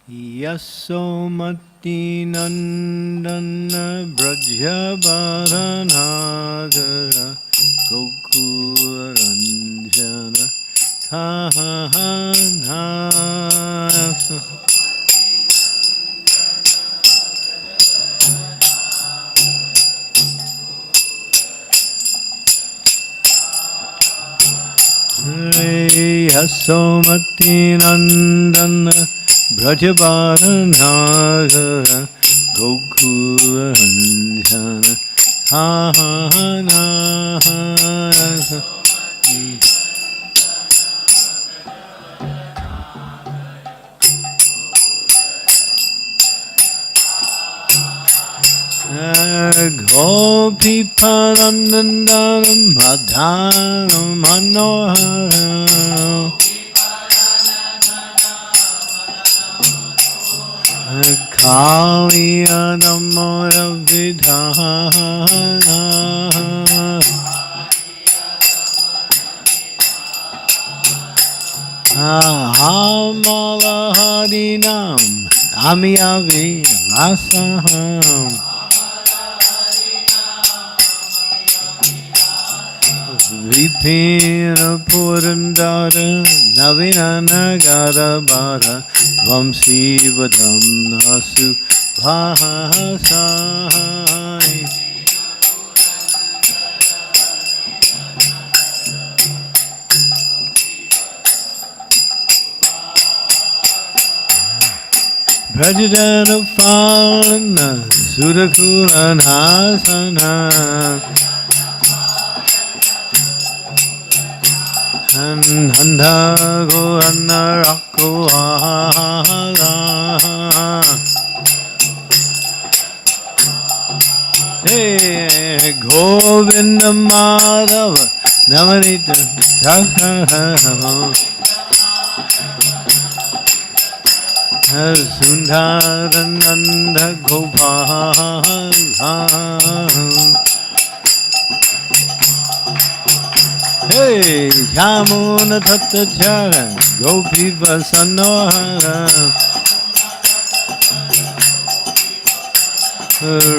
Yasomati Nandana Brajabaranagara Gokuranjana Kahana Yasomati Nandana Brajabaranagara Gokuranjana Kahana Gopi Paranandanam Madhanam Manoharam Kalyanamaya Vidhana Amala Harinam Amiyavi Vasaham Vipina Purandara Navinanagara Bara Vamsi Vadam Nasu Bhasai Brajadana Falana Surakuranasana Handa go anarako hala Hey Govinda Madhava Namanita Chakra Sundharananda Gopala Hey, Yamuna Tatta Chara, Gopi Vasanohara,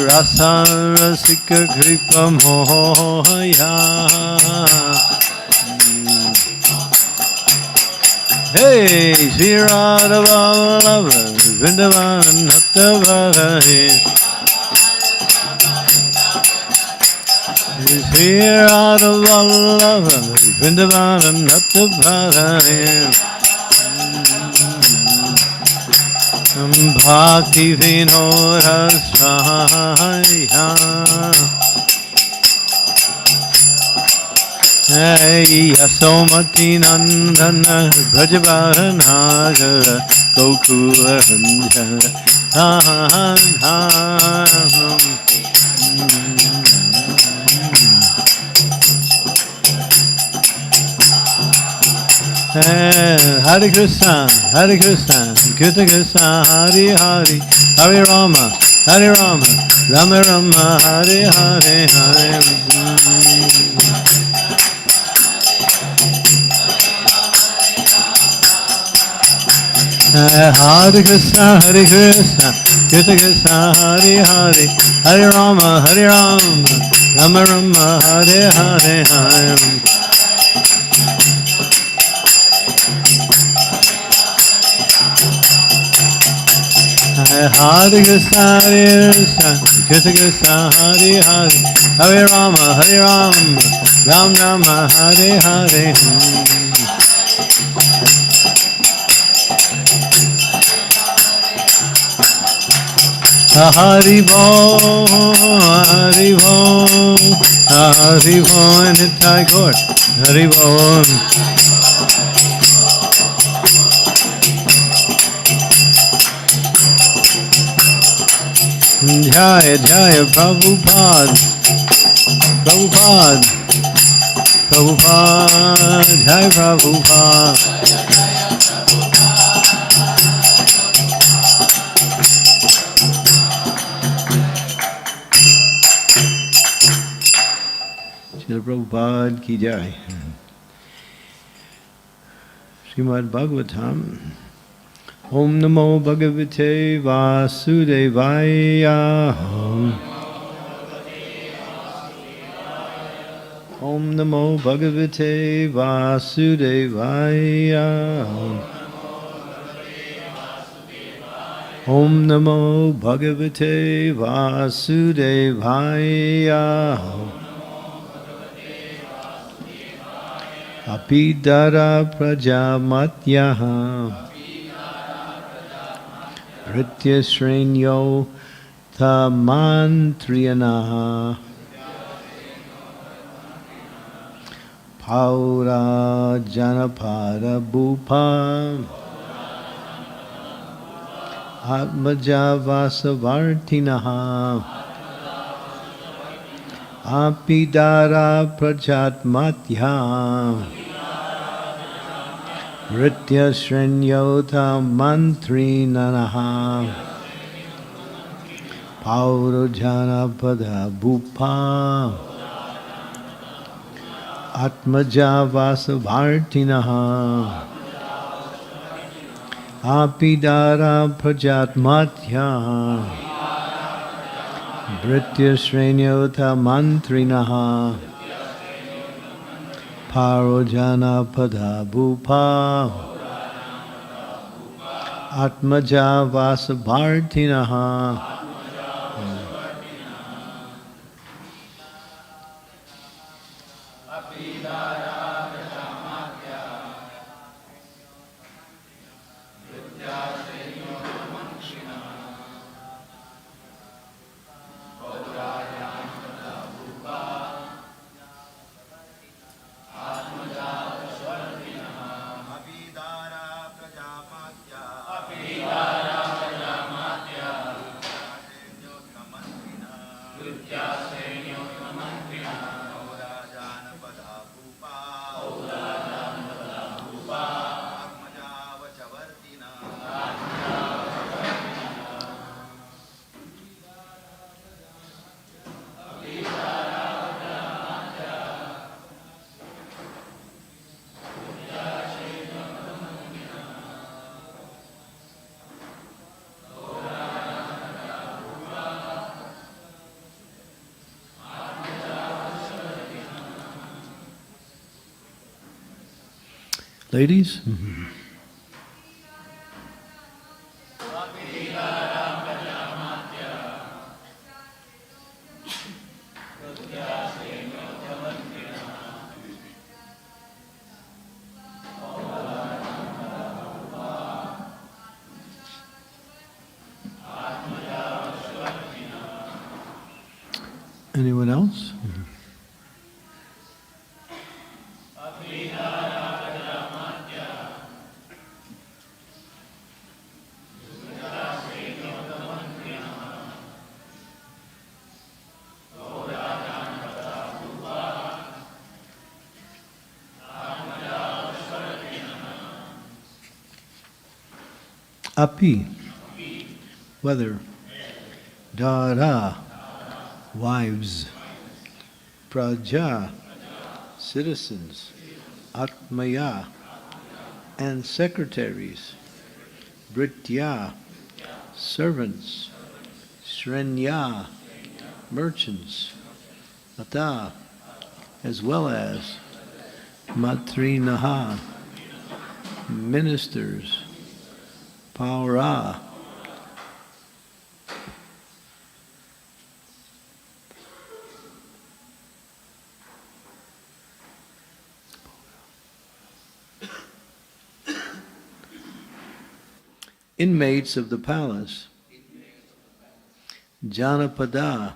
Rasa Rasika Kripa Mohoya. Hey, Sri Radha Vallabha, Vrindavan Nattavarahe. Sri Radha Vallabha Vrindavan Nattavarahe Bhakti Vinodasraya Yasomati Nandana Brajabaranagara Gokuranjana Hare Krishna, Krishna Krishna, Hare Hare, Hare Rama, Rama Rama, Hare Hare, Hare Hare Krishna, Krishna Krishna, Hare Hare, Hare Rama, Rama Rama, Hare Hare, Hare Hare Krishna, Krishna Hare Hare, Hare Rama, Ram Rama, Hare Hare. Hari Bo, in the Thai court, Hari Bo. Jaya Jaya Prabhupada, Jaya Prabhupada. Srila Prabhupada ki jai. Srimad-Bhagavatam, Om Namo Bhagavate Vasudevaya. Om Namo Bhagavate Vasudevaya. Om Namo Bhagavate Vasudevaya. Apidara Prajamatyaha Ritya Srenyo Tamantriyanaha Paura Janapada Bhupa Atmaja Vasavartinaha Apidara Prajatmatya Ritya Shrenyota Mantri Nanaha Paurajana Pada Bhupa Atmaja Vasavartinaha Apidara Prajatmatya Ritya Shrenyota Mantrinaha Parojana Pada Bhupa Atmaja Vasabhartinaha. Ladies? Anyone else? Api, whether, Dara, wives, Praja, citizens, Atmaya, and secretaries, Britya, servants, Shrenya, merchants, Ata, as well as Matrinaha, ministers, Paura, inmates of the palace, Janapada,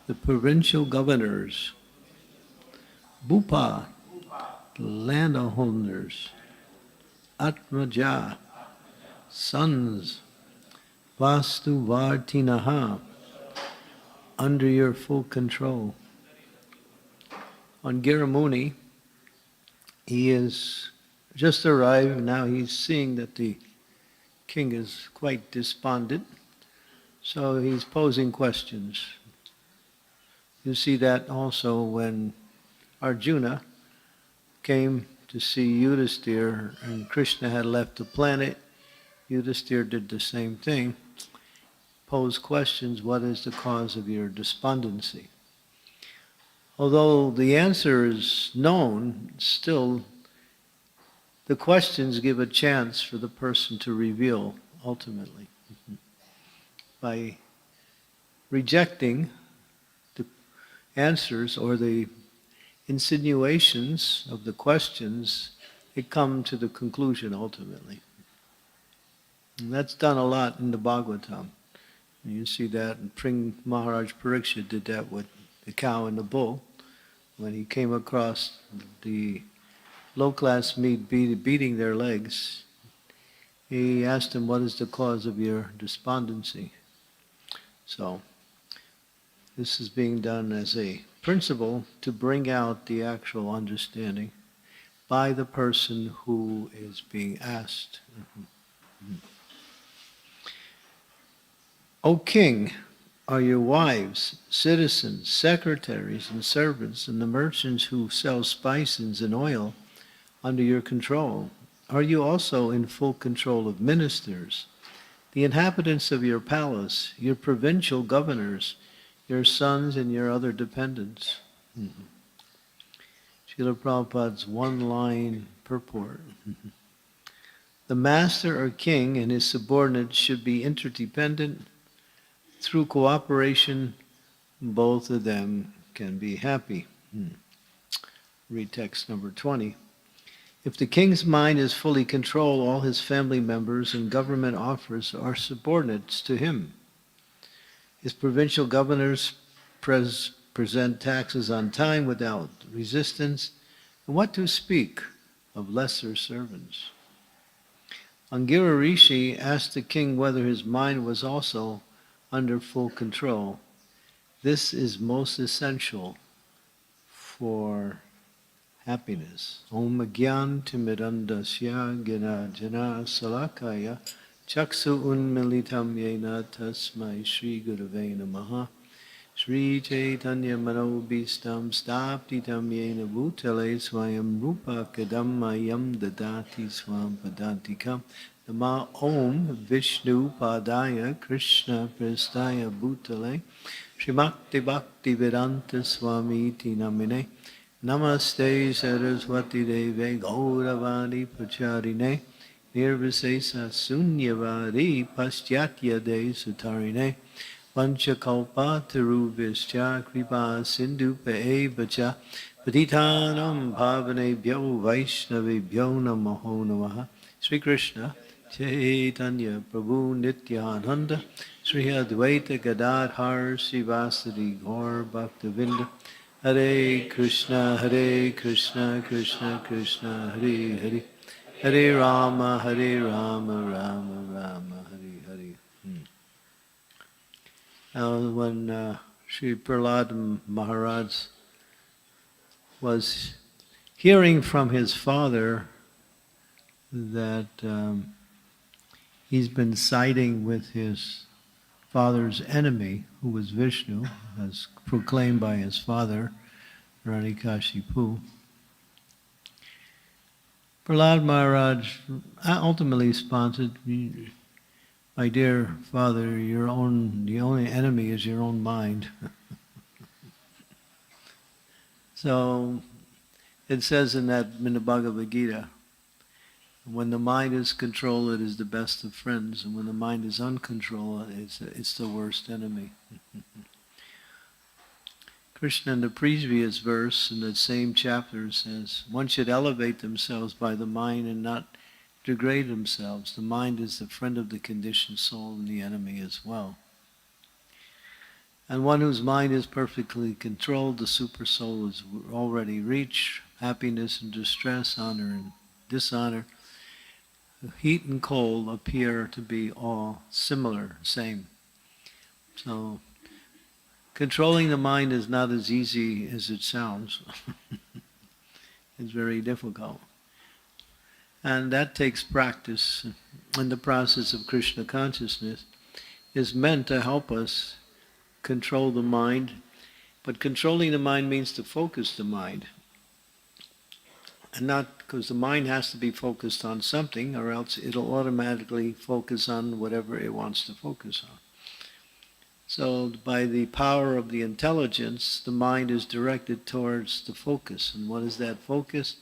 the provincial governors, Bhupa, landowners, Atmaja, sons, Vastuvartinaha, under your full control. On Giramuni, he is just arrived. Now he's seeing that the king is quite despondent, so he's posing questions. You see that also when Arjuna came to see Yudhisthira and Krishna had left the planet. Yudhisthira did the same thing, posed questions, what is the cause of your despondency? Although the answer is known, still the questions give a chance for the person to reveal ultimately. By rejecting the answers or the insinuations of the questions, they come to the conclusion ultimately. And that's done a lot in the Bhagavatam. You see that, and Maharaja Pariksha did that with the cow and the bull. When he came across the low-class meat beating their legs, he asked him, what is the cause of your despondency? So, this is being done as a principle to bring out the actual understanding by the person who is being asked. O king, are your wives, citizens, secretaries, and servants, and the merchants who sell spices and oil under your control? Are you also in full control of ministers, the inhabitants of your palace, your provincial governors, your sons and your other dependents? Srila Prabhupada's one-line purport. The master or king and his subordinates should be interdependent. Through cooperation, both of them can be happy. Read text number 20. If the king's mind is fully controlled, all his family members and government offers are subordinates to him. His provincial governors present taxes on time without resistance, and what to speak of lesser servants? Angira Rishi asked the king whether his mind was also under full control. This is most essential for happiness. Om Gyan Timirandasya Gina Jana Salakaya Chaksu Unmilitam Yena Tasmai Shri Gurave Namaha Shri Chaitanya Manobhistam Staptitam Yena Bhutale Swayam Rupa Kadammayam Dadati Swam Padantikam Nama Om Vishnu Padaya Krishna Prestaya Bhutale Srimakti Bhakti Vedanta Swami Iti Namine Namaste Saraswati Deve Gauravani Pacharine Nirvisesa Sunyavadi Paschatya De Sutarine Panchakalpa Tarubhischa Kripa Sindhu Pevacha Patitanam Bhavanebhyo Vaishnavebhyo Namaho Namaha Sri Krishna Chaitanya Prabhu Nityananda Sri Advaita Gadadhar Srivasadi Gaur Bhaktavinda Hare Krishna Krishna Krishna Hare Hare Hare Rama Rama Rama Hare Hare. Now when Sri Prahlad Maharaj was hearing from his father that he's been siding with his father's enemy, who was Vishnu, as proclaimed by his father, Hiranyakashipu. Prahlad Maharaj ultimately responded, my dear father, the only enemy is your own mind. So it says in the Bhagavad Gita, when the mind is controlled, it is the best of friends, and when the mind is uncontrolled, it's the worst enemy. Krishna in the previous verse in that same chapter says, one should elevate themselves by the mind and not degrade themselves. The mind is the friend of the conditioned soul and the enemy as well. And one whose mind is perfectly controlled, the super soul has already reached happiness and distress, honor and dishonor. Heat and cold appear to be all similar, same. So, controlling the mind is not as easy as it sounds. It's very difficult. And that takes practice. And the process of Krishna consciousness is meant to help us control the mind. But controlling the mind means to focus the mind. And not because the mind has to be focused on something, or else it'll automatically focus on whatever it wants to focus on. So by the power of the intelligence, the mind is directed towards the focus. And what is that focus?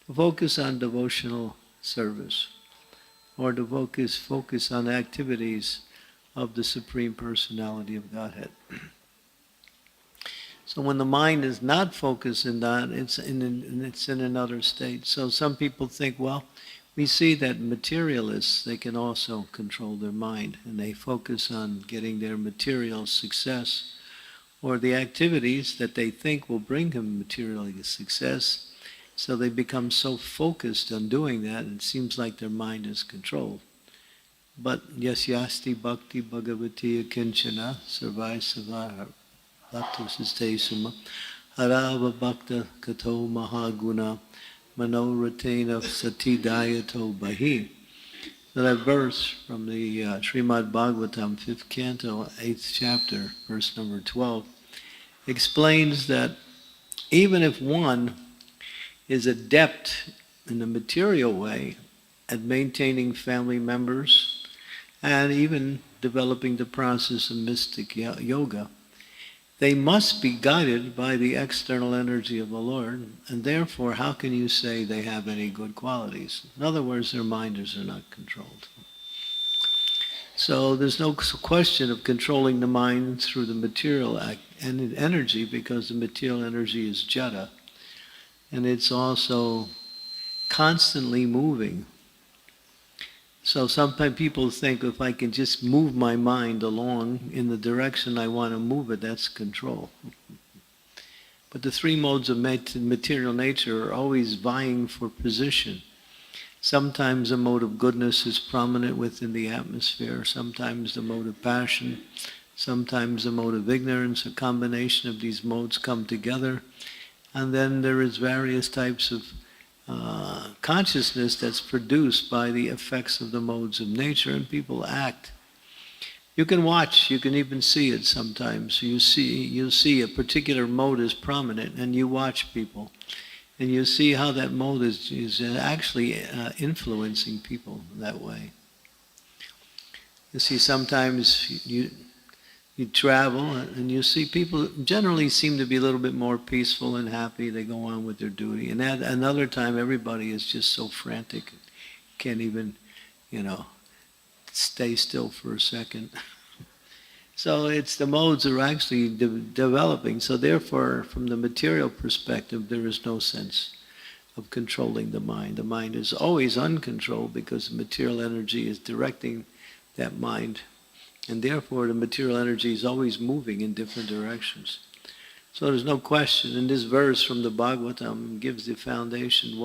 To focus on devotional service, or to focus on activities of the Supreme Personality of Godhead. So when the mind is not focused in that, it's in another state. So some people think, well, we see that materialists, they can also control their mind, and they focus on getting their material success, or the activities that they think will bring them material success. So they become so focused on doing that, it seems like their mind is controlled. But yasyasti bhakti bhagavati akinchana sarvai savara bhaktasiste suma harava bhakta kato mahaguna manoratena satidayato bahi. So that verse from the Srimad-Bhagavatam, 5th canto, 8th chapter, verse number 12, explains that even if one is adept in the material way at maintaining family members and even developing the process of mystic yoga, they must be guided by the external energy of the Lord, and therefore how can you say they have any good qualities? In other words, their minds are not controlled. So there's no question of controlling the mind through the material energy, because the material energy is jada, and it's also constantly moving. So sometimes people think if I can just move my mind along in the direction I want to move it, that's control. But the three modes of material nature are always vying for position. Sometimes the mode of goodness is prominent within the atmosphere, sometimes the mode of passion, sometimes the mode of ignorance. A combination of these modes come together, and then there is various types of consciousness that's produced by the effects of the modes of nature, and people act. You can watch, you can even see it sometimes. You'll see a particular mode is prominent, and you watch people, and you see how that mode is actually influencing people that way. You see, sometimes you travel and you see people generally seem to be a little bit more peaceful and happy. They go on with their duty. And at another time, everybody is just so frantic, can't even, stay still for a second. So it's the modes are actually developing. So therefore, from the material perspective, there is no sense of controlling the mind. The mind is always uncontrolled because the material energy is directing that mind. And therefore, the material energy is always moving in different directions. So there's no question. And this verse from the Bhagavatam gives the foundation.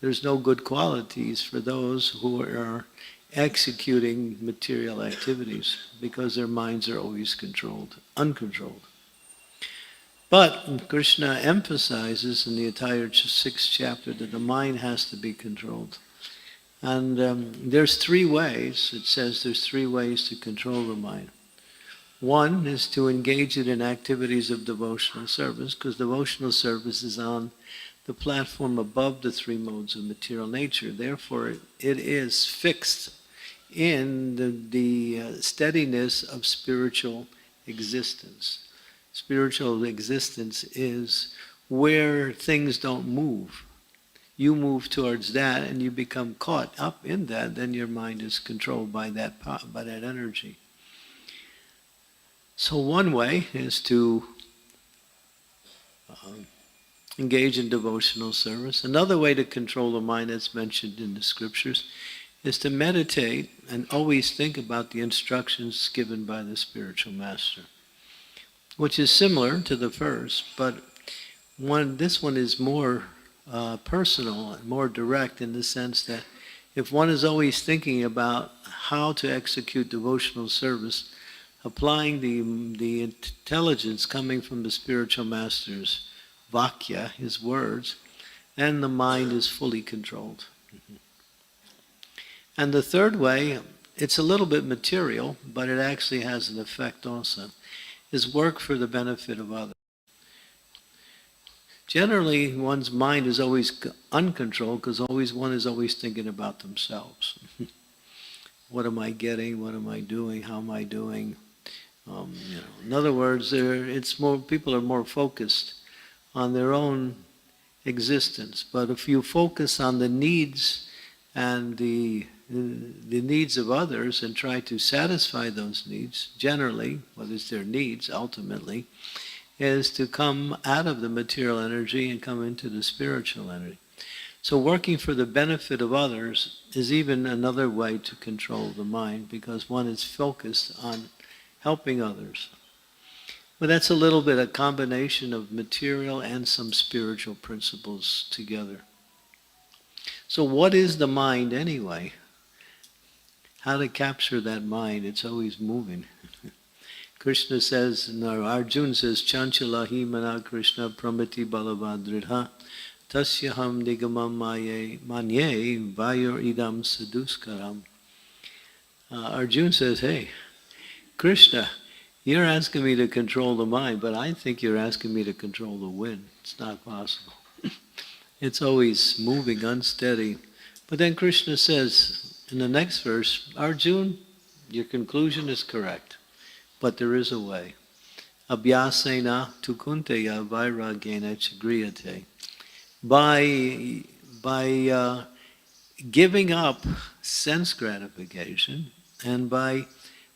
There's no good qualities for those who are executing material activities, because their minds are always uncontrolled. But Krishna emphasizes in the entire 6th chapter that the mind has to be controlled. And there's 3 ways. It says there's 3 ways to control the mind. One is to engage it in activities of devotional service, because devotional service is on the platform above the 3 modes of material nature. Therefore, it is fixed in the steadiness of spiritual existence. Spiritual existence is where things don't move. You move towards that and you become caught up in that, then your mind is controlled by that energy. So one way is to engage in devotional service. Another way to control the mind that's mentioned in the scriptures is to meditate and always think about the instructions given by the spiritual master, which is similar to the first, but this one is more personal and more direct, in the sense that if one is always thinking about how to execute devotional service, applying the intelligence coming from the spiritual master's vakya, his words, then the mind is fully controlled. And the third way, it's a little bit material, but it actually has an effect also, is work for the benefit of others. Generally, one's mind is always uncontrolled because one is always thinking about themselves. What am I getting? What am I doing? How am I doing? In other words, it's more, people are more focused on their own existence. But if you focus on the needs and the needs of others and try to satisfy those needs, generally, what is their needs ultimately, is to come out of the material energy and come into the spiritual energy. So working for the benefit of others is even another way to control the mind, because one is focused on helping others. But that's a little bit a combination of material and some spiritual principles together. So what is the mind anyway? How to capture that mind? It's always moving. Krishna says, no, Arjuna says, Chanchala hi mana Krishna pramati balavadridha tasyaham nigamam manye vayor idam saduskaram. Arjuna says, hey, Krishna, you're asking me to control the mind, but I think you're asking me to control the wind. It's not possible. It's always moving, unsteady. But then Krishna says in the next verse, Arjuna, your conclusion is correct, but there is a way. Abhyasena tukunteya vairagena chagriyate. By giving up sense gratification and by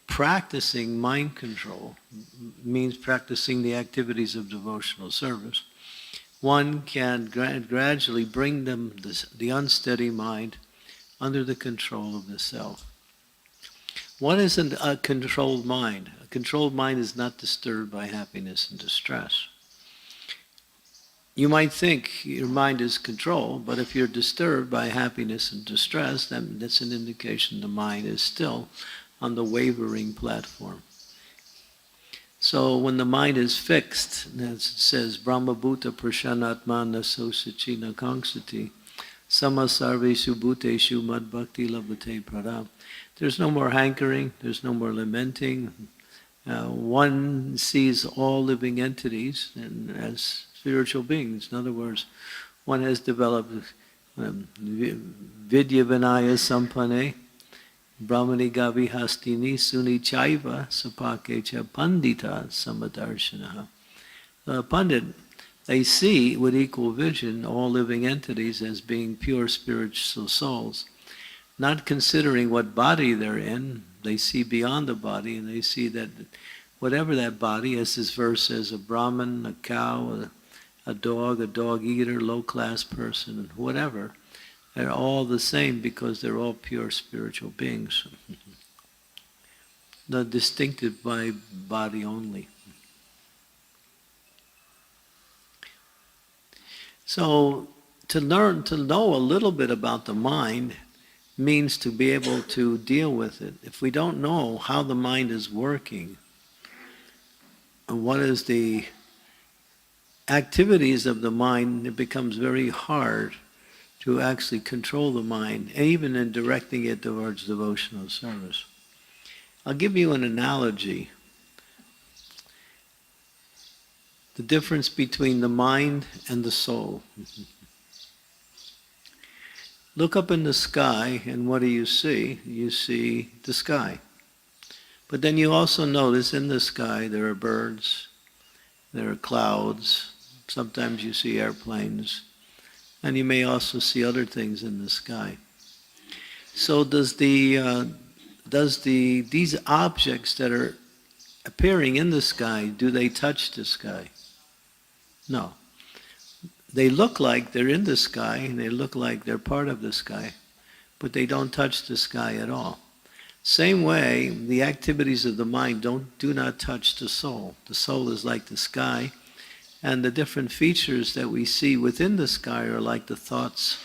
practicing mind control, means practicing the activities of devotional service, one can gradually bring them the unsteady mind under the control of the self. What is a controlled mind? A controlled mind is not disturbed by happiness and distress. You might think your mind is controlled, but if you're disturbed by happiness and distress, then that's an indication the mind is still on the wavering platform. So when the mind is fixed, as it says, Brahma Bhuta Prashanatmana Sosachina Kangsati Samasarveshu Bhuteshu Mad Bhakti Labhate Prada. There's no more hankering, there's no more lamenting. One sees all living entities as spiritual beings. In other words, one has developed Vidya Vinaya Sampane, Brahmani Gavi Hastini Suni Chaiva Sapakecha Pandita Samadarshanaha. The Pandit, they see with equal vision all living entities as being pure spiritual souls. Not considering what body they're in, they see beyond the body, and they see that whatever that body, as this verse says, a Brahmin, a cow, a dog eater, low-class person, whatever, they're all the same because they're all pure spiritual beings. Not distinctive by body only. So to know a little bit about the mind means to be able to deal with it. If we don't know how the mind is working, and what is the activities of the mind, it becomes very hard to actually control the mind, even in directing it towards devotional service. I'll give you an analogy. The difference between the mind and the soul. Look up in the sky, and what do you see? You see the sky. But then you also notice in the sky there are birds, there are clouds, sometimes you see airplanes, and you may also see other things in the sky. So these objects that are appearing in the sky, do they touch the sky? No. They look like they're in the sky, and they look like they're part of the sky, but they don't touch the sky at all. Same way, the activities of the mind do not touch the soul. The soul is like the sky, and the different features that we see within the sky are like the thoughts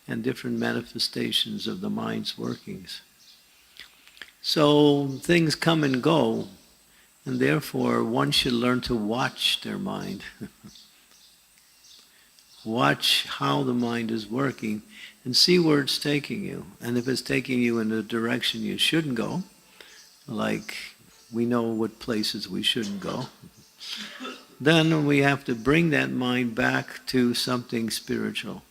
and different manifestations of the mind's workings. So things come and go, and therefore one should learn to watch their mind. Watch how the mind is working and see where it's taking you. And if it's taking you in a direction you shouldn't go, like we know what places we shouldn't go, then we have to bring that mind back to something spiritual.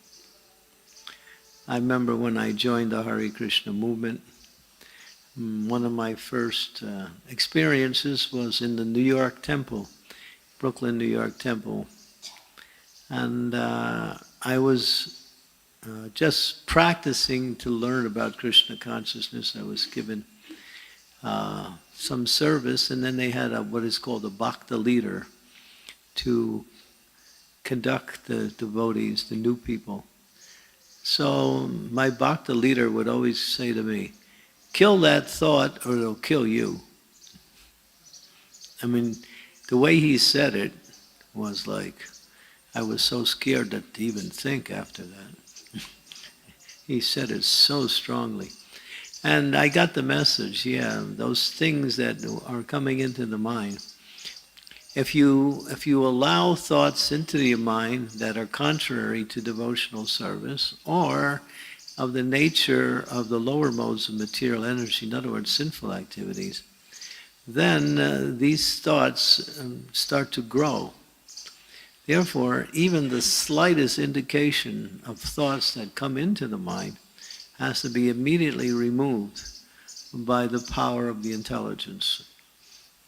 I remember when I joined the Hare Krishna movement, one of my first experiences was in the New York Temple, Brooklyn, New York Temple. And I was just practicing to learn about Krishna consciousness. I was given some service, and then they had what is called a bhakta leader to conduct the devotees, the new people. So my bhakta leader would always say to me, kill that thought or it'll kill you. I mean, the way he said it was like, I was so scared to even think after that. He said it so strongly. And I got the message, yeah, those things that are coming into the mind. If you allow thoughts into your mind that are contrary to devotional service or of the nature of the lower modes of material energy, in other words, sinful activities, then these thoughts start to grow. Therefore, even the slightest indication of thoughts that come into the mind has to be immediately removed by the power of the intelligence.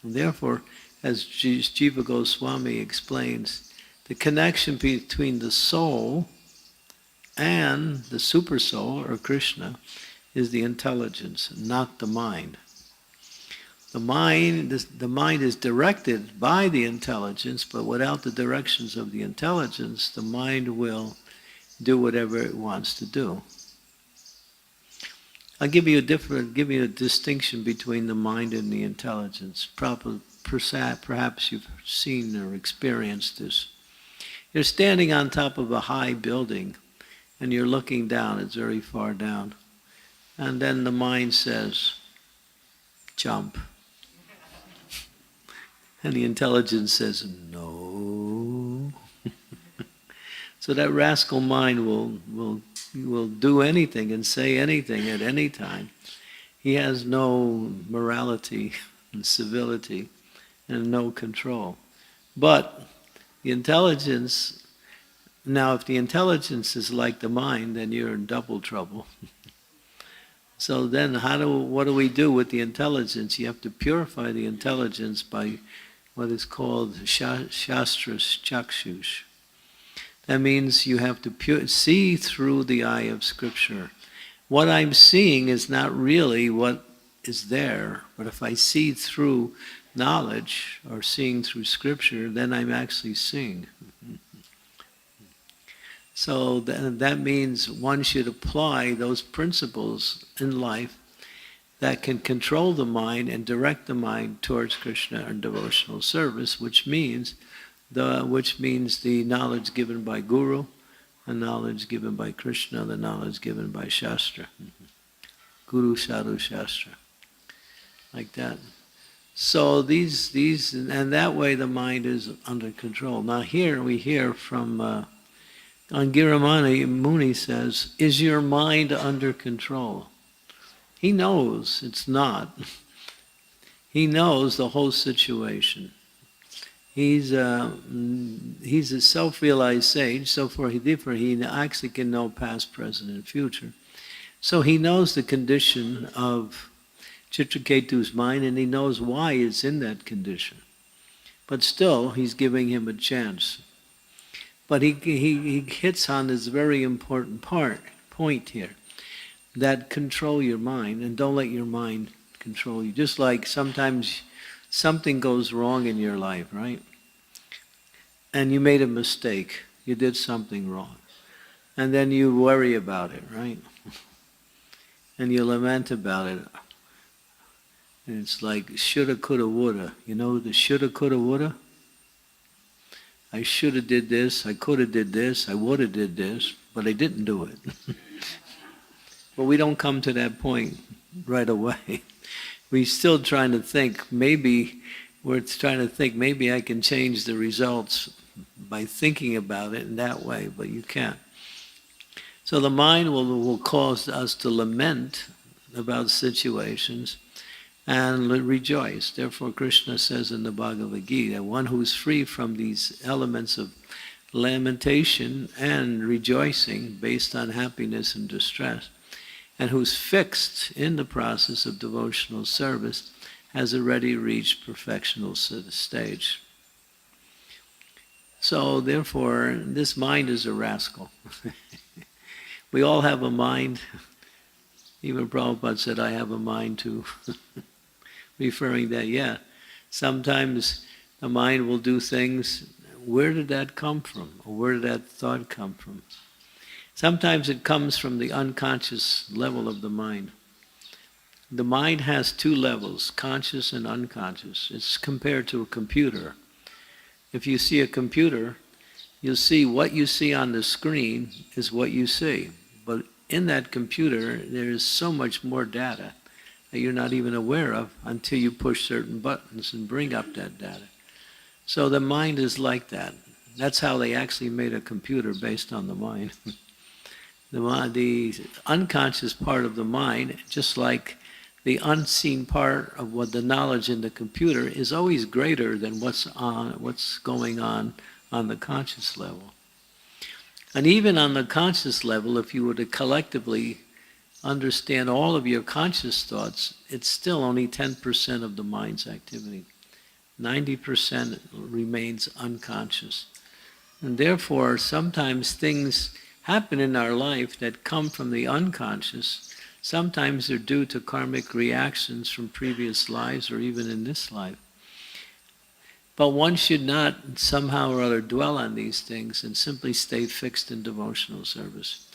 And therefore, as Jiva Goswami explains, the connection between the soul and the super soul, or Krishna, is the intelligence, not the mind. The mind is directed by the intelligence, but without the directions of the intelligence, the mind will do whatever it wants to do. I'll give you a distinction between the mind and the intelligence. Perhaps you've seen or experienced this. You're standing on top of a high building, and you're looking down. It's very far down. And then the mind says, jump. And the intelligence says, no. So that rascal mind will do anything and say anything at any time. He has no morality and civility and no control. But the intelligence, now if the intelligence is like the mind, then you're in double trouble. So then what do we do with the intelligence? You have to purify the intelligence by what is called shastras chakshush. That means you have to see through the eye of Scripture. What I'm seeing is not really what is there, but if I see through knowledge or seeing through Scripture, then I'm actually seeing. So that means one should apply those principles in life that can control the mind and direct the mind towards Krishna and devotional service, which means the knowledge given by Guru, the knowledge given by Krishna, the knowledge given by Shastra. Guru, Sadhu, Shastra. Like that. So and that way the mind is under control. Now here we hear from Angiramani Muni says, is your mind under control? He knows it's not. He knows the whole situation. He's a self-realized sage, so he actually can know past, present, and future. So he knows the condition of Chitraketu's mind, and he knows why it's in that condition. But still, he's giving him a chance. But he hits on this very important point here, that control your mind, and don't let your mind control you. Just like sometimes something goes wrong in your life, right? And you made a mistake. You did something wrong. And then you worry about it, right? And you lament about it. And it's like shoulda, coulda, woulda. You know the shoulda, coulda, woulda? I shoulda did this, I coulda did this, I woulda did this, but I didn't do it. But we don't come to that point right away. We're still trying to think, maybe I can change the results by thinking about it in that way, but you can't. So the mind will cause us to lament about situations, and rejoice. Therefore, Krishna says in the Bhagavad Gita, one who's free from these elements of lamentation and rejoicing based on happiness and distress, and who's fixed in the process of devotional service, has already reached perfectional stage. So therefore, this mind is a rascal. We all have a mind. Even Prabhupada said, I have a mind too. Referring that, yeah, sometimes the mind will do things. Where did that come from? Or where did that thought come from? Sometimes it comes from the unconscious level of the mind. The mind has two levels, conscious and unconscious. It's compared to a computer. If you see a computer, you'll see what you see on the screen is what you see. But in that computer, there is so much more data that you're not even aware of until you push certain buttons and bring up that data. So the mind is like that. That's how they actually made a computer, based on the mind. The unconscious part of the mind, just like the unseen part of what the knowledge in the computer, is always greater than what's going on the conscious level. And even on the conscious level, if you were to collectively understand all of your conscious thoughts, it's still only 10% of the mind's activity. 90% remains unconscious. And therefore, sometimes things happen in our life that come from the unconscious. Sometimes they're due to karmic reactions from previous lives or even in this life. But one should not somehow or other dwell on these things and simply stay fixed in devotional service.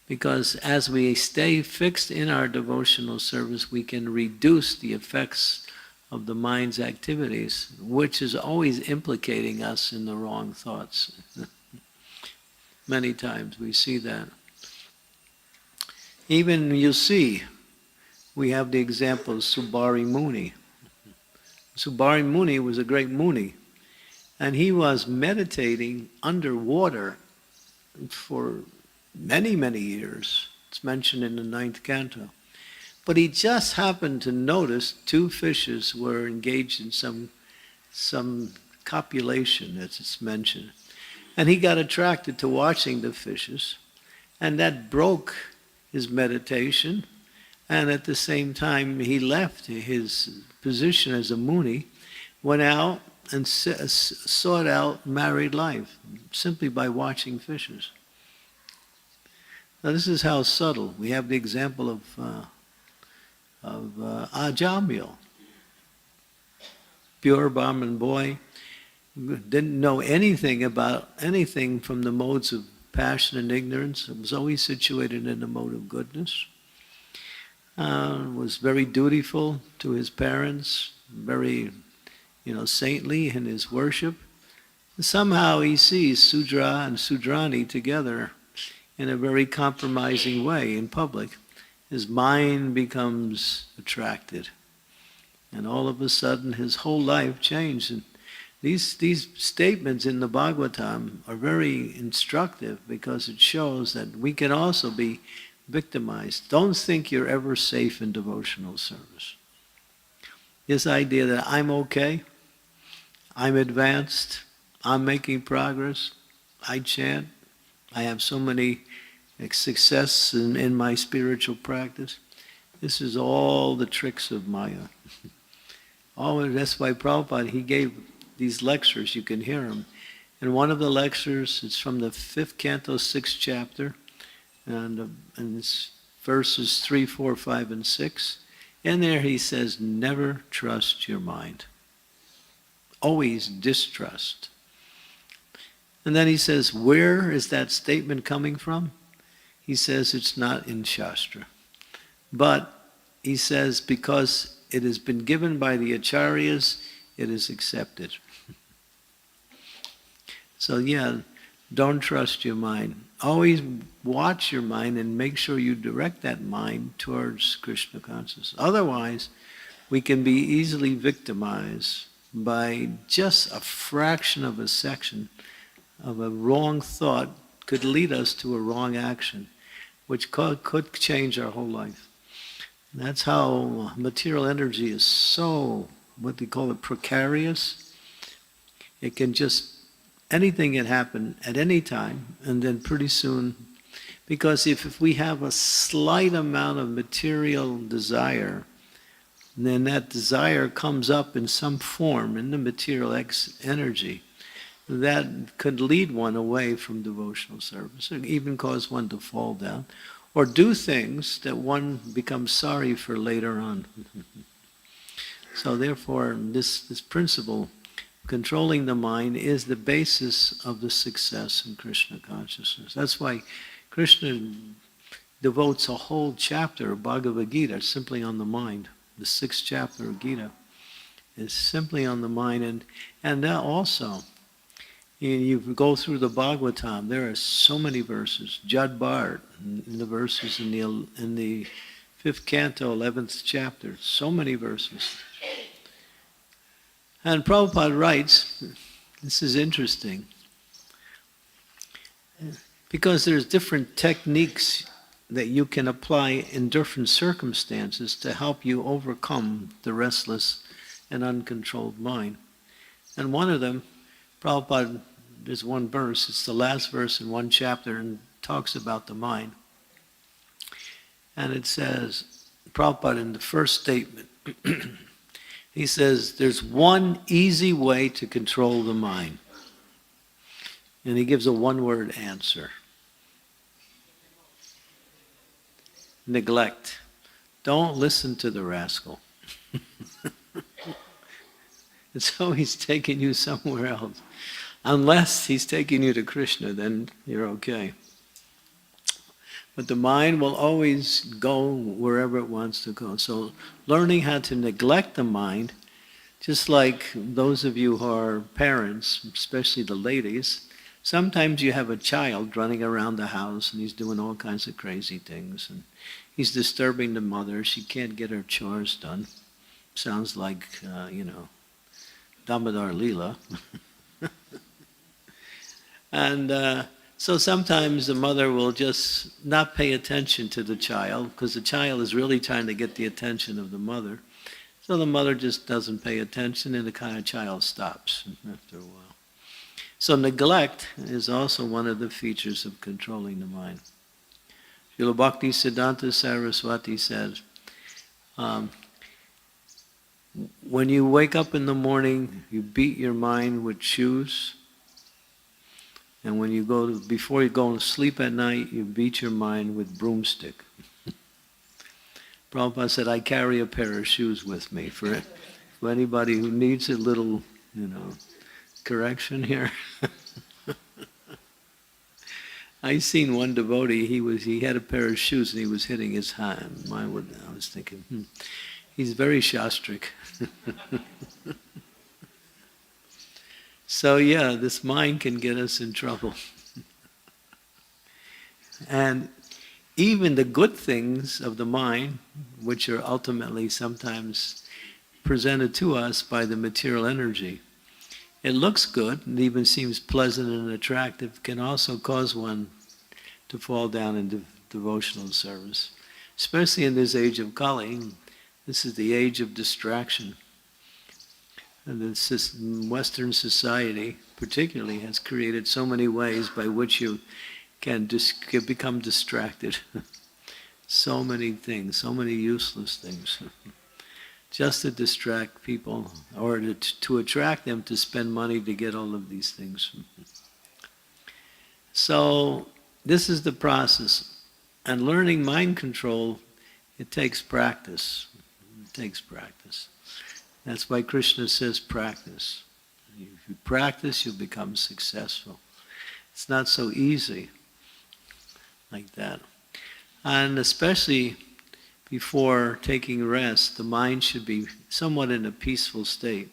Because as we stay fixed in our devotional service, we can reduce the effects of the mind's activities, which is always implicating us in the wrong thoughts. Many times we see that. Even you see, we have the example of Subari Muni. Subari Muni was a great Muni, and he was meditating underwater for many, many years. It's mentioned in the 9th canto. But he just happened to notice two fishes were engaged in some copulation, as it's mentioned. And he got attracted to watching the fishes, and that broke his meditation. And at the same time, he left his position as a Muni, went out and sought out married life simply by watching fishes. Now this is how subtle. We have the example of Ajamil, pure Brahmin boy, didn't know anything about anything from the modes of passion and ignorance. It was always situated in the mode of goodness. Was very dutiful to his parents, very, saintly in his worship. And somehow he sees Sudra and Sudrani together in a very compromising way in public. His mind becomes attracted. And all of a sudden his whole life changed. And these statements in the Bhagavatam are very instructive because it shows that we can also be victimized. Don't think you're ever safe in devotional service. This idea that I'm okay, I'm advanced, I'm making progress, I chant, I have so many success in my spiritual practice. This is all the tricks of Maya. That's why Prabhupada, he gave these lectures, you can hear them. And one of the lectures, it's from the 5th canto, 6th chapter, and it's verses 3, 4, 5, and 6. In there he says, never trust your mind. Always distrust. And then he says, where is that statement coming from? He says it's not in Shastra. But he says because it has been given by the acharyas, it is accepted. So yeah, don't trust your mind. Always watch your mind and make sure you direct that mind towards Krishna consciousness. Otherwise, we can be easily victimized by just a fraction of a section of a wrong thought could lead us to a wrong action, which could change our whole life. That's how material energy is so, what they call it, precarious. It can just, anything can happen at any time, and then pretty soon, because if we have a slight amount of material desire, then that desire comes up in some form in the material energy that could lead one away from devotional service, or even cause one to fall down, or do things that one becomes sorry for later on. So therefore, this principle, controlling the mind, is the basis of the success in Krishna consciousness. That's why Krishna devotes a whole chapter of Bhagavad Gita simply on the mind. The 6th chapter of Gita is simply on the mind. And that also, you go through the Bhagavatam, there are so many verses. Jad Bharat, in the verses in the 5th canto, 11th chapter, so many verses. And Prabhupada writes, this is interesting, because there's different techniques that you can apply in different circumstances to help you overcome the restless and uncontrolled mind. And one of them, Prabhupada, there's one verse, it's the last verse in one chapter, and talks about the mind. And it says, Prabhupada in the first statement, he says, there's one easy way to control the mind. And he gives a one-word answer. Neglect. Don't listen to the rascal. It's always taking you somewhere else. Unless he's taking you to Krishna, then you're okay. But the mind will always go wherever it wants to go. So learning how to neglect the mind, just like those of you who are parents, especially the ladies, sometimes you have a child running around the house and he's doing all kinds of crazy things. And he's disturbing the mother. She can't get her chores done. Sounds like, Damodar Leela. And so sometimes the mother will just not pay attention to the child because the child is really trying to get the attention of the mother. So the mother just doesn't pay attention and the kind of child stops after a while. So neglect is also one of the features of controlling the mind. Srila Bhakti Siddhanta Saraswati says, when you wake up in the morning, you beat your mind with shoes. And when you before you go to sleep at night, you beat your mind with broomstick. Prabhupada said, I carry a pair of shoes with me for anybody who needs a little, correction here. I seen one devotee, he had a pair of shoes and he was hitting his hand. I was thinking, he's very shastric. So yeah, this mind can get us in trouble. And even the good things of the mind, which are ultimately sometimes presented to us by the material energy, it looks good and even seems pleasant and attractive, can also cause one to fall down into devotional service. Especially in this age of Kali, this is the age of distraction. And the Western society particularly has created so many ways by which you can become distracted. So many things, so many useless things. Just to distract people or to attract them to spend money to get all of these things. So this is the process. And learning mind control, it takes practice. It takes practice. That's why Krishna says practice. If you practice, you'll become successful. It's not so easy like that. And especially before taking rest, the mind should be somewhat in a peaceful state.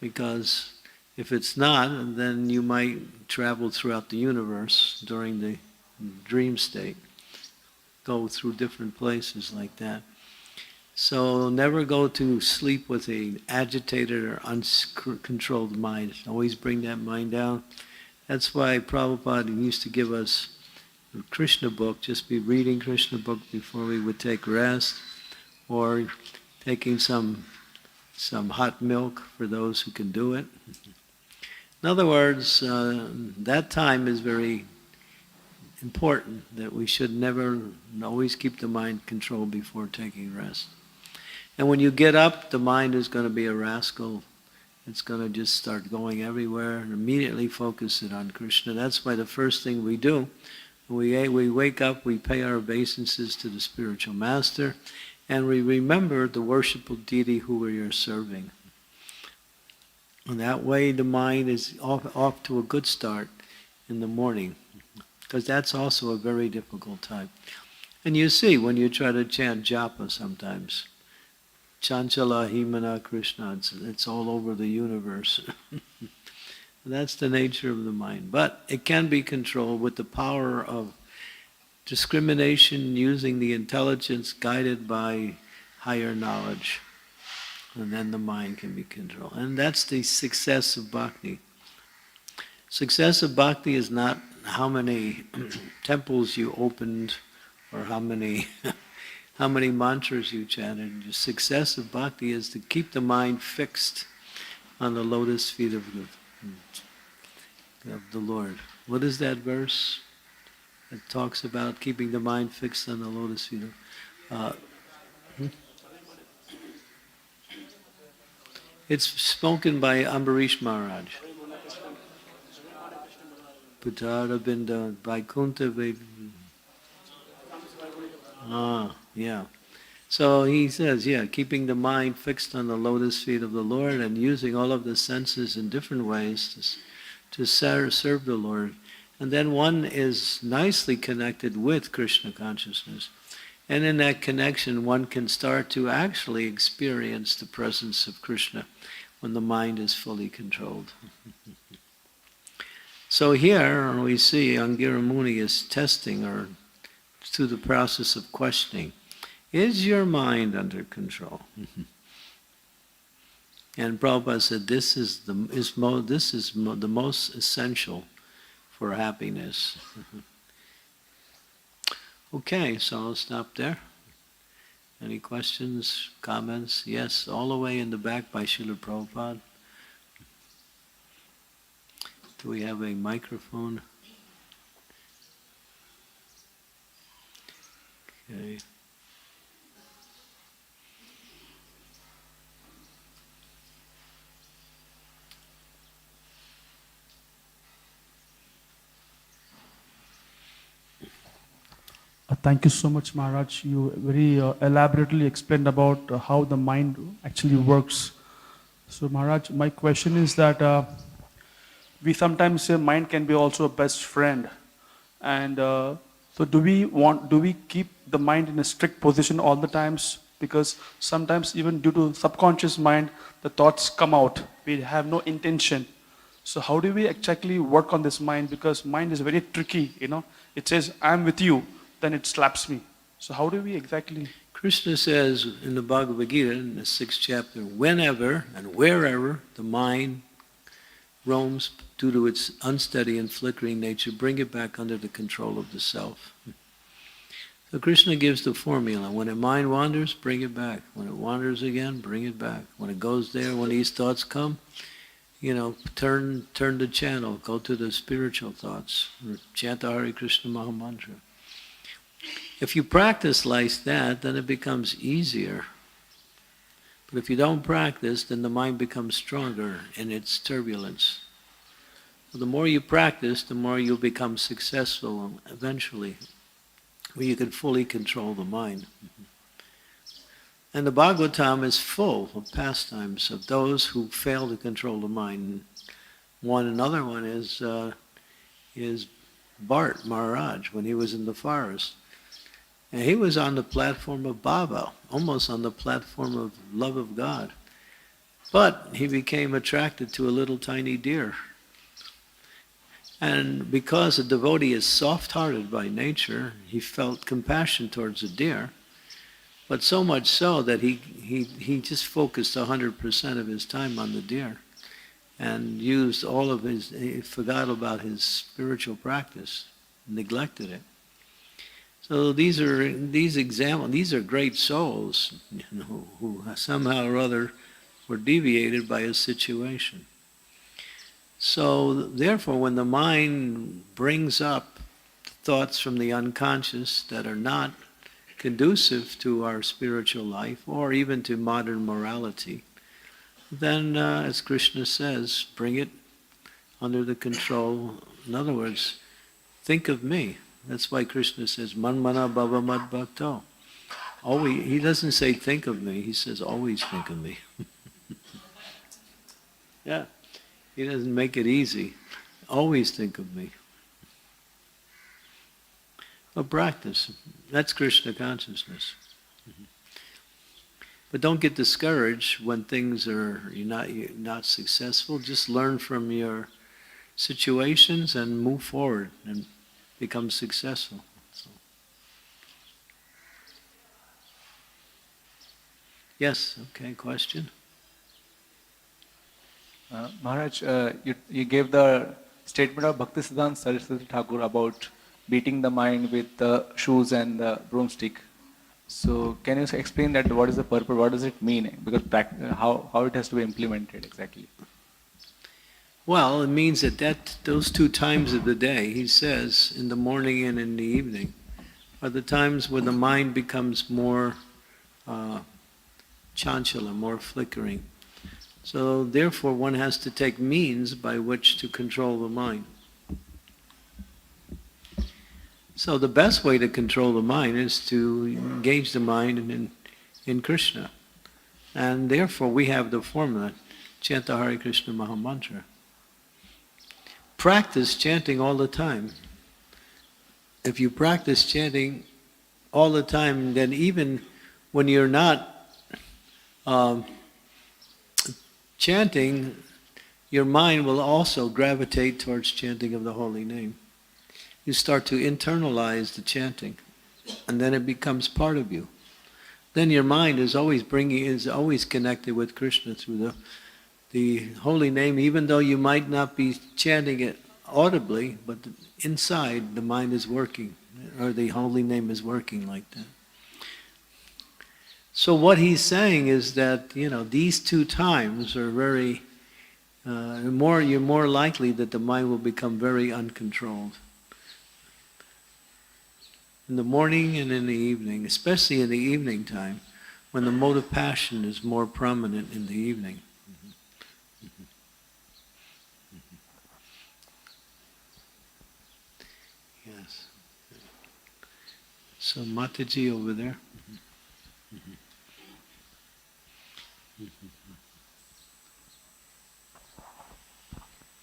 Because if it's not, then you might travel throughout the universe during the dream state. Go through different places like that. So never go to sleep with an agitated or uncontrolled mind. Always bring that mind down. That's why Prabhupada used to give us the Krishna book, just be reading Krishna book before we would take rest, or taking some hot milk for those who can do it. In other words, that time is very important, that we should never, always keep the mind controlled before taking rest. And when you get up, the mind is going to be a rascal. It's going to just start going everywhere and immediately focus it on Krishna. That's why the first thing we do, we wake up, we pay our obeisances to the spiritual master, and we remember the worshipful deity who we are serving. And that way the mind is off to a good start in the morning, because that's also a very difficult time. And you see, when you try to chant japa sometimes, Chanchala Himana Krishna, it's all over the universe. That's the nature of the mind. But it can be controlled with the power of discrimination, using the intelligence guided by higher knowledge. And then the mind can be controlled. And that's the success of bhakti. Success of bhakti is not how many temples you opened or how many mantras you chanted. The success of bhakti is to keep the mind fixed on the lotus feet of the Lord. What is that verse that talks about keeping the mind fixed on the lotus feet of... It's spoken by Ambarish Maharaj. Putara Binda Vaikuntha yeah. So he says, keeping the mind fixed on the lotus feet of the Lord and using all of the senses in different ways to serve the Lord. And then one is nicely connected with Krishna consciousness. And in that connection, one can start to actually experience the presence of Krishna when the mind is fully controlled. So here we see Angira Muni is testing, or through the process of questioning, is your mind under control? And Prabhupada said this is the most essential for happiness. Okay, so I'll stop there. Any questions, comments? Yes, all the way in the back by Srila Prabhupada. Do we have a microphone? Okay. Thank you so much, Maharaj. You very elaborately explained about how the mind actually works. So, Maharaj, my question is that we sometimes say mind can be also a best friend. And so do we keep the mind in a strict position all the times? Because sometimes even due to subconscious mind, the thoughts come out. We have no intention. So how do we exactly work on this mind? Because mind is very tricky, It says, I'm with you, then it slaps me. So how do we exactly... Krishna says in the Bhagavad Gita, in the 6th chapter, whenever and wherever the mind roams due to its unsteady and flickering nature, bring it back under the control of the self. So Krishna gives the formula. When the mind wanders, bring it back. When it wanders again, bring it back. When it goes there, when these thoughts come, turn the channel, go to the spiritual thoughts, chant the Hare Krishna Maha Mantra. If you practice like that, then it becomes easier. But if you don't practice, then the mind becomes stronger in its turbulence. So the more you practice, the more you'll become successful eventually, where you can fully control the mind. And the Bhagavatam is full of pastimes of those who fail to control the mind. Another one is Bharat Maharaj, when he was in the forest. And he was on the platform of bhava, almost on the platform of love of God. But he became attracted to a little tiny deer. And because a devotee is soft-hearted by nature, he felt compassion towards the deer. But so much so that he just focused 100% of his time on the deer and used all of he forgot about his spiritual practice, neglected it. So these are great souls, who somehow or other were deviated by a situation. So therefore, when the mind brings up thoughts from the unconscious that are not conducive to our spiritual life or even to modern morality, then, as Krishna says, bring it under the control. In other words, think of me. That's why Krishna says, Manmana Bhava Mad Bhakto. Always, he doesn't say think of me, he says always think of me. Yeah, he doesn't make it easy. Always think of me. Well, practice. That's Krishna consciousness. But don't get discouraged when things you're not successful. Just learn from your situations and move forward and become successful. So. Yes, okay, question? Maharaj, you gave the statement of Bhaktisiddhanta Saraswati Thakur about beating the mind with the shoes and the broomstick. So can you explain that? What is the purpose? What does it mean? Because how it has to be implemented exactly? Well, it means that those 2 times of the day, he says, in the morning and in the evening, are the times when the mind becomes more chanchala, more flickering. So therefore, one has to take means by which to control the mind. So the best way to control the mind is to engage the mind in Krishna. And therefore we have the formula, chant the Hare Krishna Mahamantra. Practice chanting all the time. If you practice chanting all the time, then even when you're not chanting, your mind will also gravitate towards chanting of the holy name. You start to internalize the chanting, and then it becomes part of you. Then your mind is always connected with Krishna through the holy name, even though you might not be chanting it audibly, but inside the mind is working, or the holy name is working like that. So what he's saying is that, these 2 times are very, you're more likely that the mind will become very uncontrolled. In the morning and in the evening, especially in the evening time, when the mode of passion is more prominent in the evening. Yes. So Mataji over there.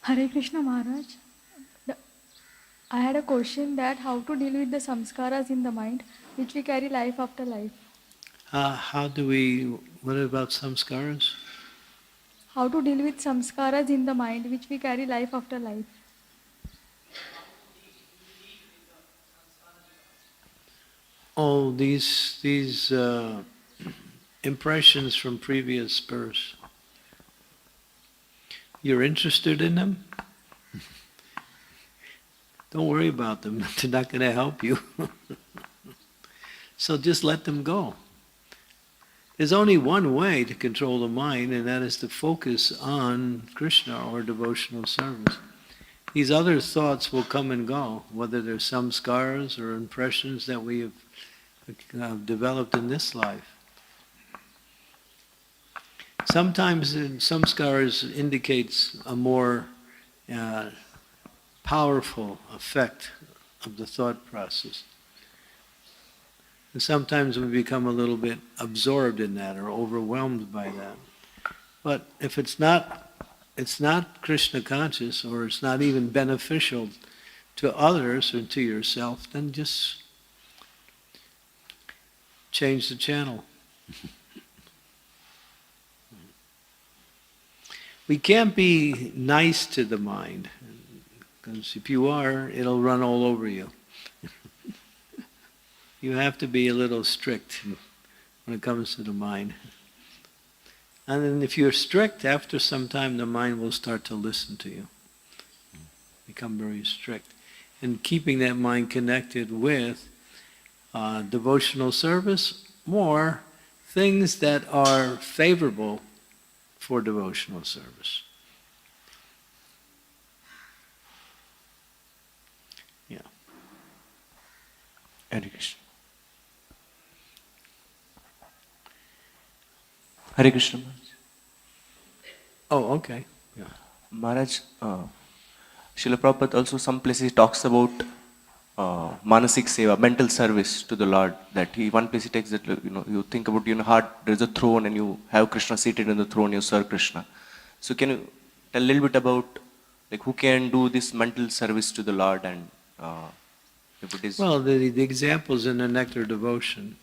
Hare Krishna Maharaj. I had a question that how to deal with the samskaras in the mind which we carry life after life. What about samskaras? How to deal with samskaras in the mind which we carry life after life. Oh, these impressions from previous births. You're interested in them? Don't worry about them. They're not going to help you. So just let them go. There's only one way to control the mind, and that is to focus on Krishna or devotional service. These other thoughts will come and go, whether they're samskaras or impressions that we have developed in this life. Sometimes samskaras indicates a more powerful effect of the thought process. And sometimes we become a little bit absorbed in that or overwhelmed by that. But if it's not Krishna conscious, or it's not even beneficial to others or to yourself, then just change the channel. We can't be nice to the mind, because if you are, it'll run all over you. You have to be a little strict when it comes to the mind. And then if you're strict, after some time the mind will start to listen to you. Become very strict. And keeping that mind connected with devotional service, more things that are favorable for devotional service. Yeah. Hare Krishna. Hare Krishna Maharaj. Oh, okay. Yeah. Maharaj, Srila Prabhupada also some places talks about manasik seva, mental service to the Lord. That one place he takes that, you think about your heart, there's a throne and you have Krishna seated in the throne, you serve Krishna. So can you tell a little bit about like who can do this mental service to the Lord and if it is... Well, the examples in the Nectar Devotion,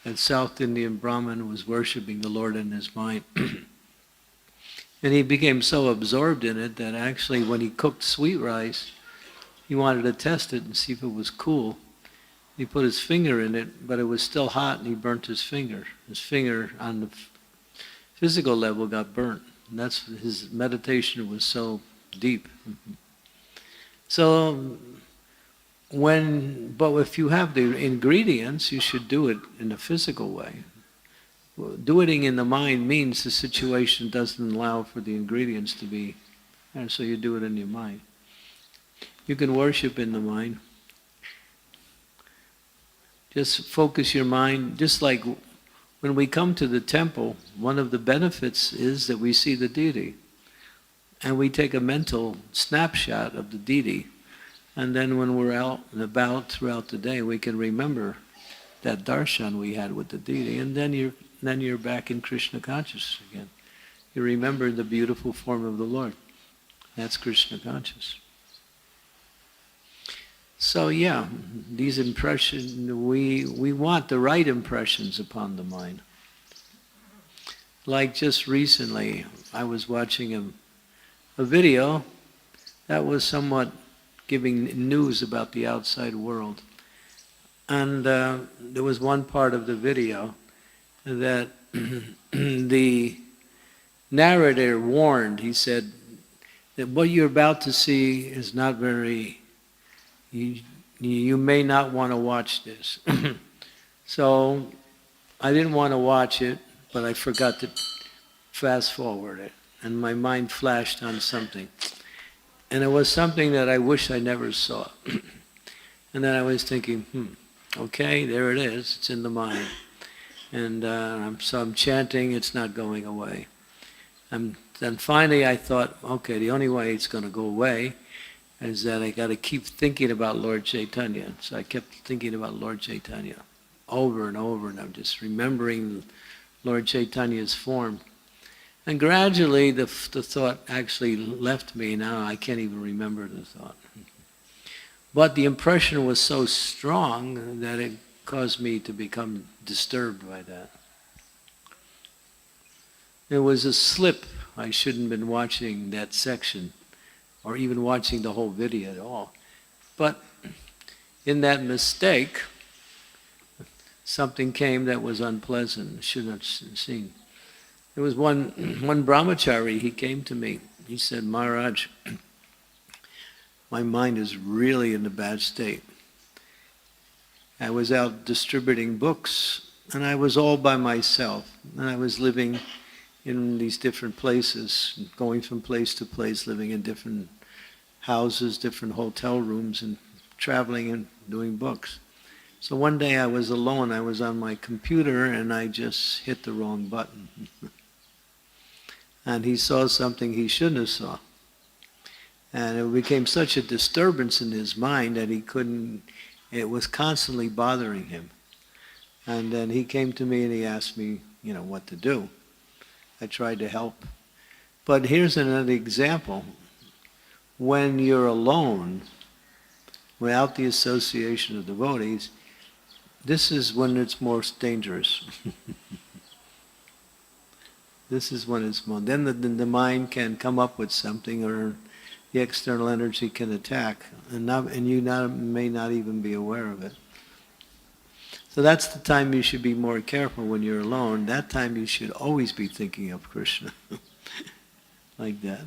that South Indian Brahmin was worshipping the Lord in his mind. And he became so absorbed in it that actually when he cooked sweet rice, he wanted to test it and see if it was cool. He put his finger in it, but it was still hot and he burnt his finger. His finger on the physical level got burnt. And that's, his meditation was so deep. So but if you have the ingredients, you should do it in a physical way. Doing in the mind means the situation doesn't allow for the ingredients to be, and so you do it in your mind. You can worship in the mind. Just focus your mind, just like when we come to the temple, one of the benefits is that we see the deity. And we take a mental snapshot of the deity. And then when we're out and about throughout the day, we can remember that darshan we had with the deity. And then you're back in Krishna consciousness again. You remember the beautiful form of the Lord. That's Krishna conscious. So yeah, these impressions, we want the right impressions upon the mind. Like just recently, I was watching a video that was somewhat giving news about the outside world. And there was one part of the video that the narrator warned. He said that what you're about to see is not very, you may not want to watch this. So I didn't want to watch it, but I forgot to fast forward it. And my mind flashed on something. And it was something that I wish I never saw. And then I was thinking, okay, there it is. It's in the mind. And so I'm chanting, it's not going away. And then finally I thought, okay, the only way it's going to go away is that I got to keep thinking about Lord Chaitanya. So I kept thinking about Lord Chaitanya over and over, and I'm just remembering Lord Chaitanya's form. And gradually the thought actually left me. Now I can't even remember the thought. But the impression was so strong that it caused me to become disturbed by that. It was a slip. I shouldn't have been watching that section or even watching the whole video at all. But in that mistake, something came that was unpleasant, shouldn't have seen. There was one brahmachari, he came to me. He said, Maharaj, my mind is really in a bad state. I was out distributing books, and I was all by myself. And I was living in these different places, going from place to place, living in different houses, different hotel rooms, and traveling and doing books. So one day I was alone, I was on my computer, and I just hit the wrong button. And he saw something he shouldn't have saw. And it became such a disturbance in his mind that he couldn't, it was constantly bothering him. And then he came to me and he asked me, what to do. I tried to help. But here's another example. When you're alone, without the association of devotees, this is when it's most dangerous. This is when it's more. Then the mind can come up with something, or the external energy can attack, and you may not even be aware of it. So that's the time you should be more careful when you're alone. That time you should always be thinking of Krishna. Like that.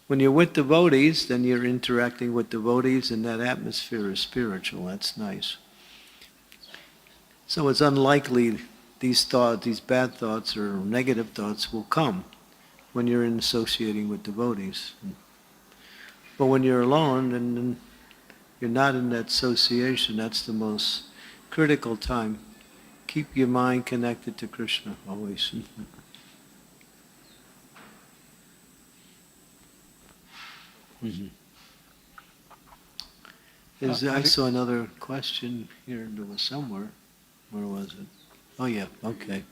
When you're with devotees, then you're interacting with devotees, and that atmosphere is spiritual. That's nice. So it's unlikely these thoughts, these bad thoughts or negative thoughts will come when you're associating with devotees. But when you're alone and you're not in that association, that's the most critical time. Keep your mind connected to Krishna always. I saw another question here. There was somewhere. Where was it? Oh yeah, okay.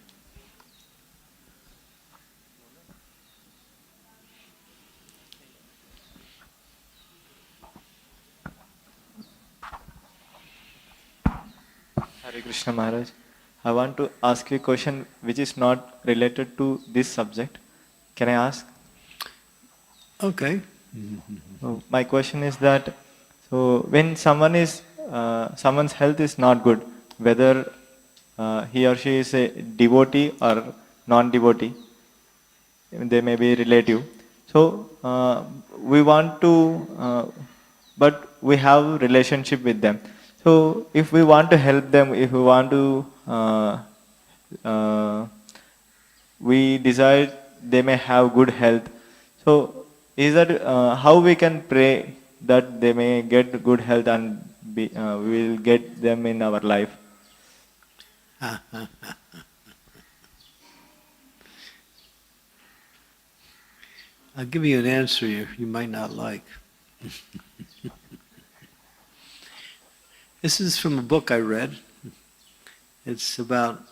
Hare Krishna Maharaj. I want to ask you a question which is not related to this subject. Can I ask? Okay. So my question is that so when someone's health is not good, whether he or she is a devotee or non-devotee, they may be relative. So we want to, but we have relationship with them. So if we want to help them, if we want to, we desire they may have good health. So is that how we can pray that they may get good health and we will get them in our life? I'll give you an answer you might not like. This is from a book I read. It's about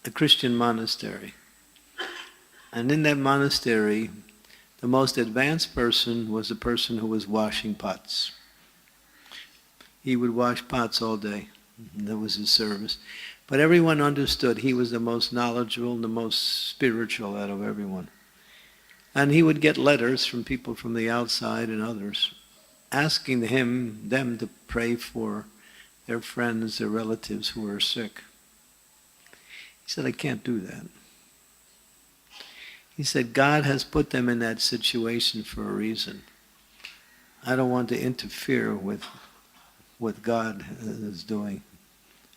a Christian monastery. And in that monastery, the most advanced person was the person who was washing pots. He would wash pots all day. That was his service. But everyone understood he was the most knowledgeable and the most spiritual out of everyone. And he would get letters from people from the outside and others asking them to pray for their friends, their relatives who were sick. He said, I can't do that. He said, God has put them in that situation for a reason. I don't want to interfere with what God is doing.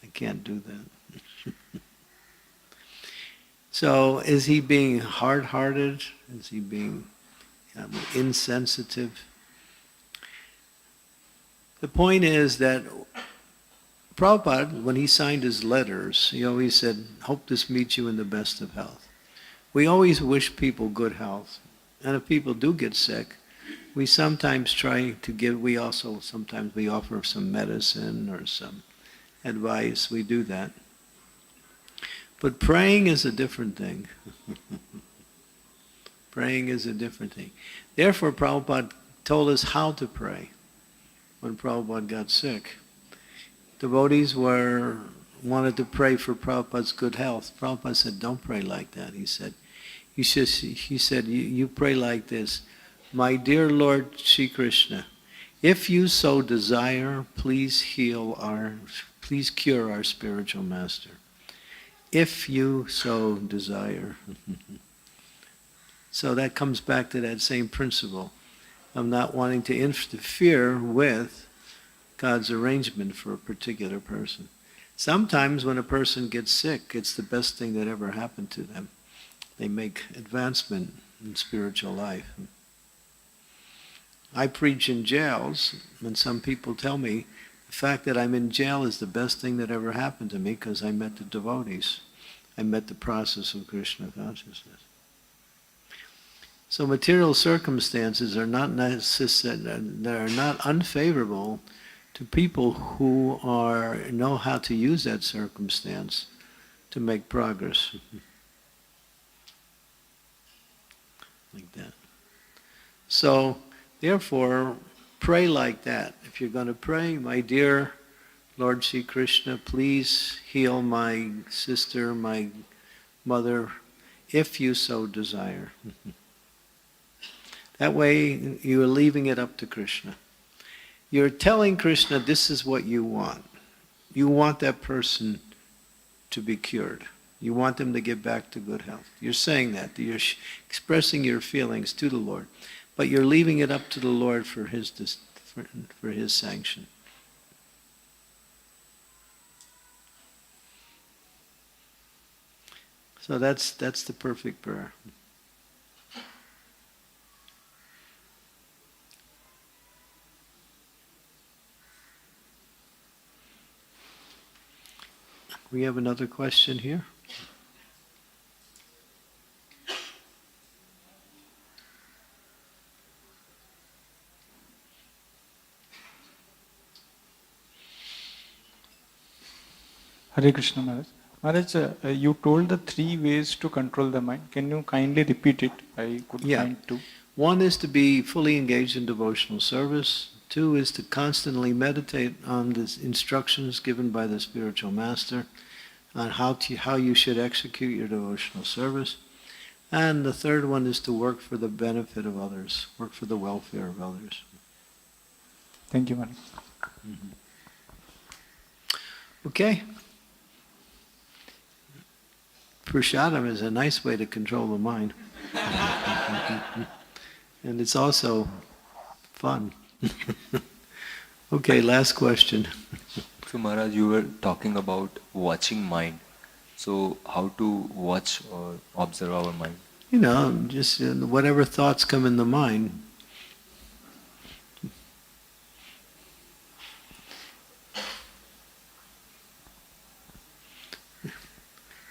I can't do that. So is he being hard-hearted? Is he being insensitive? The point is that Prabhupada, when he signed his letters, he always said, hope this meets you in the best of health. We always wish people good health. And if people do get sick, we sometimes try to give, we offer some medicine or some advice. We do that. But praying is a different thing. Praying is a different thing. Therefore, Prabhupada told us how to pray when Prabhupada got sick. Devotees wanted to pray for Prabhupada's good health. Prabhupada said, don't pray like that. He said, you pray like this. My dear Lord Sri Krishna, if you so desire, please cure our spiritual master. If you so desire. So that comes back to that same principle of not wanting to interfere with God's arrangement for a particular person. Sometimes when a person gets sick, it's the best thing that ever happened to them. They make advancement in spiritual life. I preach in jails, and some people tell me the fact that I'm in jail is the best thing that ever happened to me because I met the devotees. I met the process of Krishna consciousness. So material circumstances are not unfavorable to people who know how to use that circumstance to make progress. Like that. So, therefore, pray like that. If you're going to pray, my dear Lord Sri Krishna, please heal my sister, my mother, if you so desire. That way, you are leaving it up to Krishna. You're telling Krishna this is what you want. You want that person to be cured. You want them to get back to good health. You're saying that. You're expressing your feelings to the Lord. But you're leaving it up to the Lord for his sanction. So that's the perfect prayer. We have another question here. Hare Krishna Maharaj. Maharaj, you told the 3 ways to control the mind. Can you kindly repeat it? I could Yeah. find 2. One is to be fully engaged in devotional service. 2 is to constantly meditate on the instructions given by the spiritual master on how you should execute your devotional service. And the 3rd one is to work for the benefit of others, work for the welfare of others. Thank you, Maharaj. Okay. Prasadam is a nice way to control the mind. And it's also fun. Okay, last question. So Maharaj, you were talking about watching mind. So how to watch or observe our mind? Just whatever thoughts come in the mind.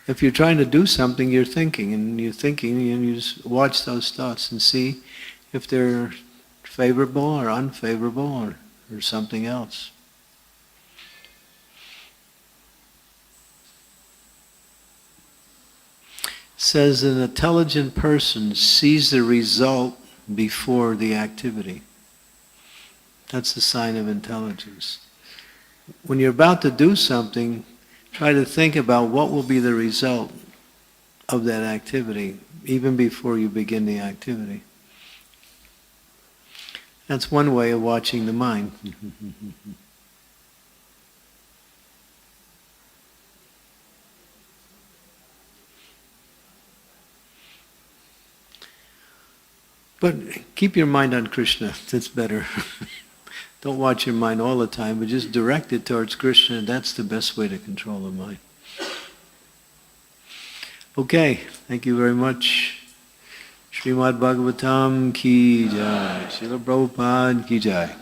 If you're trying to do something, you're thinking, and you just watch those thoughts and see if they're favorable or unfavorable or something else. It says an intelligent person sees the result before the activity. That's a sign of intelligence. When you're about to do something, try to think about what will be the result of that activity, even before you begin the activity. That's one way of watching the mind. But keep your mind on Krishna, that's better. Don't watch your mind all the time, but just direct it towards Krishna. That's the best way to control the mind. Okay, thank you very much. Srimad-Bhagavatam ki jai. Srila Prabhupada ki jai.